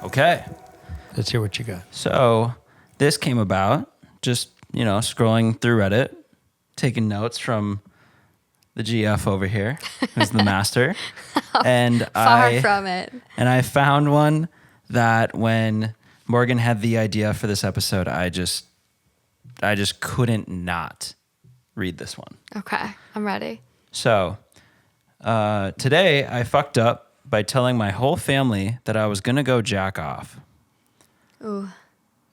Okay. Let's hear what you got. So this came about just, scrolling through Reddit, taking notes from the GF over here, who's the master. And Far from it. And I found one that when Morgan had the idea for this episode, I just couldn't not read this one. Okay, I'm ready. So today I fucked up by telling my whole family that I was going to go jack off. Ooh.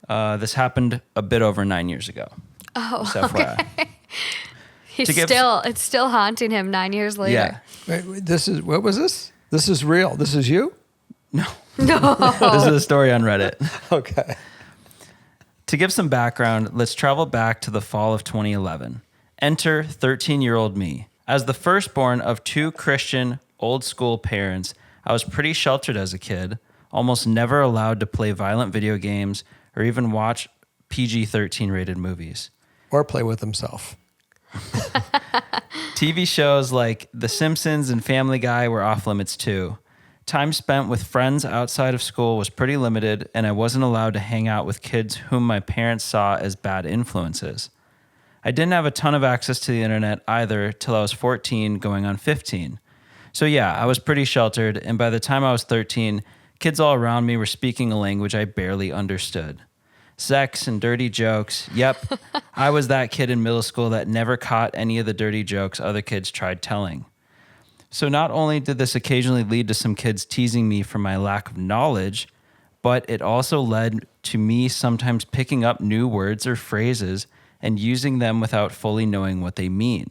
This happened a bit over 9 years ago. Oh, Just FYI. okay. It's still haunting him 9 years later. Yeah. Wait, what was this? This is real. This is you? No. This is a story on Reddit. Okay. To give some background, let's travel back to the fall of 2011. Enter 13-year-old me. As the firstborn of two Christian, old-school parents, I was pretty sheltered as a kid, almost never allowed to play violent video games or even watch PG-13 rated movies. Or play with himself. TV shows like The Simpsons and Family Guy were off limits too. Time spent with friends outside of school was pretty limited, and I wasn't allowed to hang out with kids whom my parents saw as bad influences. I didn't have a ton of access to the internet either till I was 14, going on 15. So yeah, I was pretty sheltered, and by the time I was 13, kids all around me were speaking a language I barely understood. Sex and dirty jokes. Yep, I was that kid in middle school that never caught any of the dirty jokes other kids tried telling. So not only did this occasionally lead to some kids teasing me for my lack of knowledge, but it also led to me sometimes picking up new words or phrases and using them without fully knowing what they mean.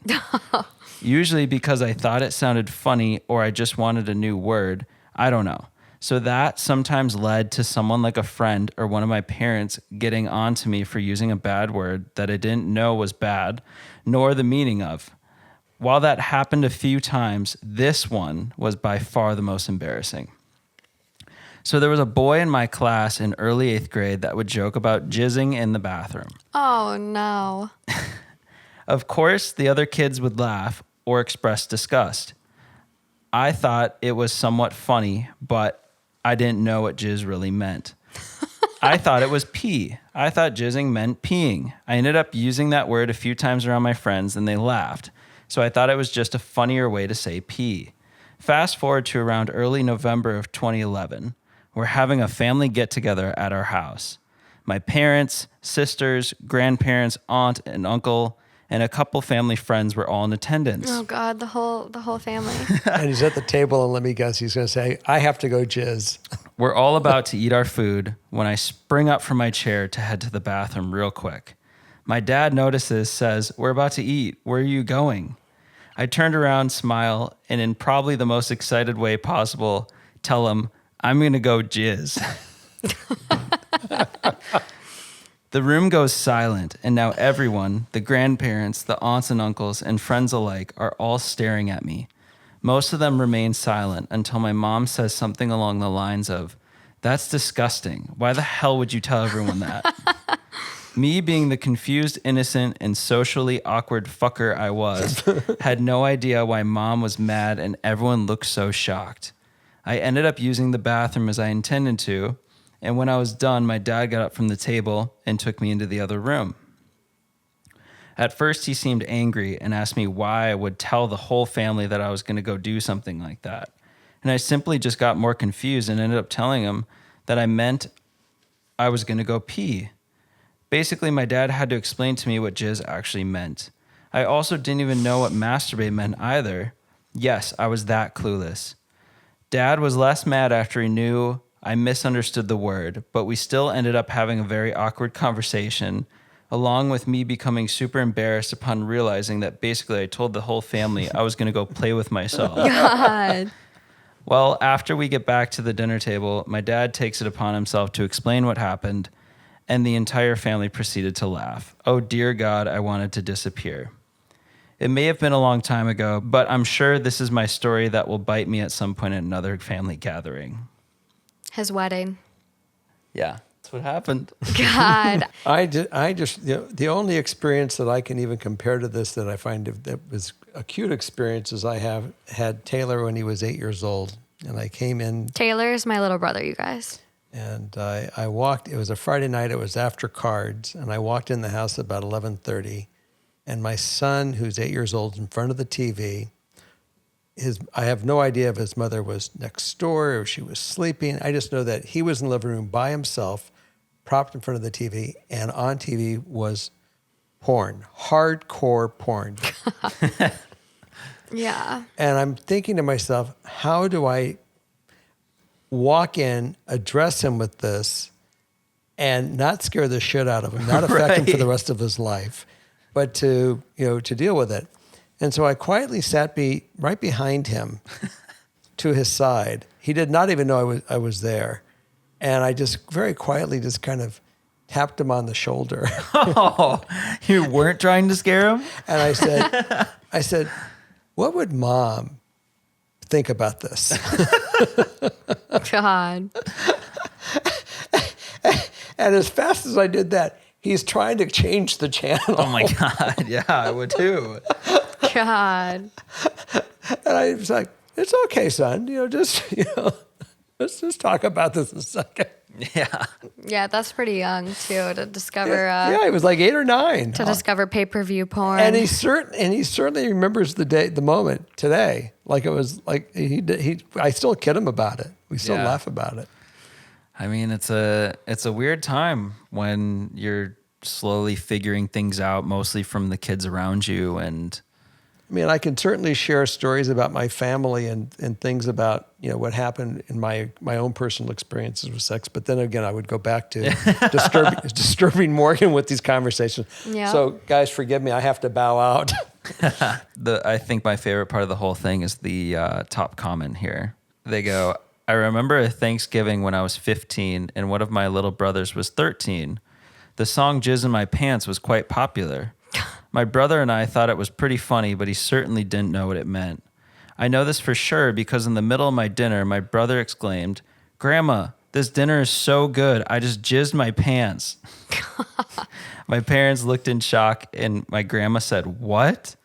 Usually because I thought it sounded funny or I just wanted a new word. I don't know. So that sometimes led to someone like a friend or one of my parents getting on to me for using a bad word that I didn't know was bad, nor the meaning of. While that happened a few times, this one was by far the most embarrassing. So there was a boy in my class in early 8th grade that would joke about jizzing in the bathroom. Oh, no. Of course, the other kids would laugh or express disgust. I thought it was somewhat funny, but I didn't know what jizz really meant. I thought it was pee. I thought jizzing meant peeing. I ended up using that word a few times around my friends and they laughed. So I thought it was just a funnier way to say pee. Fast forward to around early November of 2011. We're having a family get-together at our house. My parents, sisters, grandparents, aunt, and uncle, and a couple family friends were all in attendance. Oh, God, the whole family. And he's at the table, and let me guess, he's going to say, I have to go jizz. We're all about to eat our food when I spring up from my chair to head to the bathroom real quick. My dad notices, says, we're about to eat. Where are you going? I turned around, smile, and in probably the most excited way possible, tell him, I'm going to go jizz. The room goes silent, and now everyone, the grandparents, the aunts and uncles, and friends alike, are all staring at me. Most of them remain silent until my mom says something along the lines of, that's disgusting. Why the hell would you tell everyone that? Me being the confused, innocent, and socially awkward fucker I was, had no idea why mom was mad and everyone looked so shocked. I ended up using the bathroom as I intended to, and when I was done, my dad got up from the table and took me into the other room. At first, he seemed angry and asked me why I would tell the whole family that I was going to go do something like that. And I simply just got more confused and ended up telling him that I meant I was going to go pee. Basically, my dad had to explain to me what jizz actually meant. I also didn't even know what masturbate meant either. Yes, I was that clueless. Dad was less mad after he knew I misunderstood the word, but we still ended up having a very awkward conversation, along with me becoming super embarrassed upon realizing that basically I told the whole family I was going to go play with myself. God. Well, after we get back to the dinner table, my dad takes it upon himself to explain what happened, and the entire family proceeded to laugh. Oh, dear God, I wanted to disappear. It may have been a long time ago, but I'm sure this is my story that will bite me at some point at another family gathering. His wedding. Yeah, that's what happened. God. I just the only experience that I can even compare to this that I find that was acute experiences I have had Taylor when he was 8 years old. And I came in. Taylor is my little brother, you guys. And I walked, it was a Friday night, it was after cards, and I walked in the house about 11:30, and my son, who's 8 years old, in front of the TV. I have no idea if his mother was next door or if she was sleeping. I just know that he was in the living room by himself, propped in front of the TV, and on TV was porn, hardcore porn. Yeah. And I'm thinking to myself, how do I walk in, address him with this, and not scare the shit out of him, not affect him for the rest of his life, but to deal with it. And so I quietly sat right behind him to his side. He did not even know I was there. And I just very quietly just kind of tapped him on the shoulder. Oh, you weren't trying to scare him? And I said, what would Mom think about this? God. And as fast as I did that, he's trying to change the channel. Oh my God. Yeah, I would too. God. And I was like, it's okay, son. Let's just talk about this in a second. Yeah. Yeah, that's pretty young too to discover. Yeah, he was like 8 or 9. To discover pay-per-view porn. And he certainly remembers the moment today. Like it was like I still kid him about it. We still laugh about it. I mean, it's a weird time when you're slowly figuring things out, mostly from the kids around you. And I mean, I can certainly share stories about my family and things about, what happened in my own personal experiences with sex. But then again, I would go back to disturbing Morgan with these conversations. Yeah. So guys, forgive me. I have to bow out. I think my favorite part of the whole thing is the top comment here. They go, I remember a Thanksgiving when I was 15 and one of my little brothers was 13. The song Jizz in My Pants was quite popular. My brother and I thought it was pretty funny, but he certainly didn't know what it meant. I know this for sure because in the middle of my dinner, my brother exclaimed, Grandma, this dinner is so good. I just jizzed my pants. My parents looked in shock and my grandma said, what?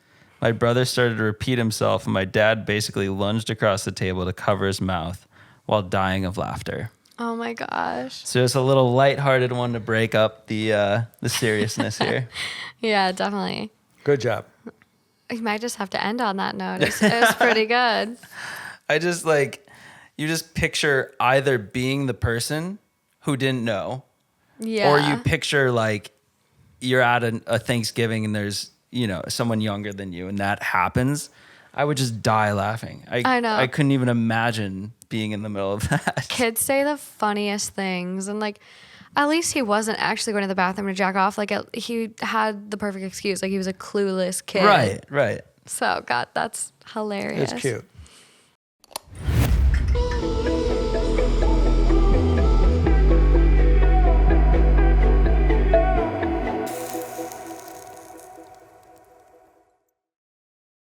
My brother started to repeat himself and my dad basically lunged across the table to cover his mouth while dying of laughter. Oh my gosh. So it's a little lighthearted one to break up the seriousness here. Yeah, definitely. Good job. You might just have to end on that note. It was pretty good. I just you just picture either being the person who didn't know, Yeah. or you picture like you're at a Thanksgiving and there's, someone younger than you and that happens. I would just die laughing. I know. I couldn't even imagine being in the middle of that. Kids say the funniest things, and at least he wasn't actually going to the bathroom to jack off. He had the perfect excuse. He was a clueless kid. Right. So, God, that's hilarious. It's cute.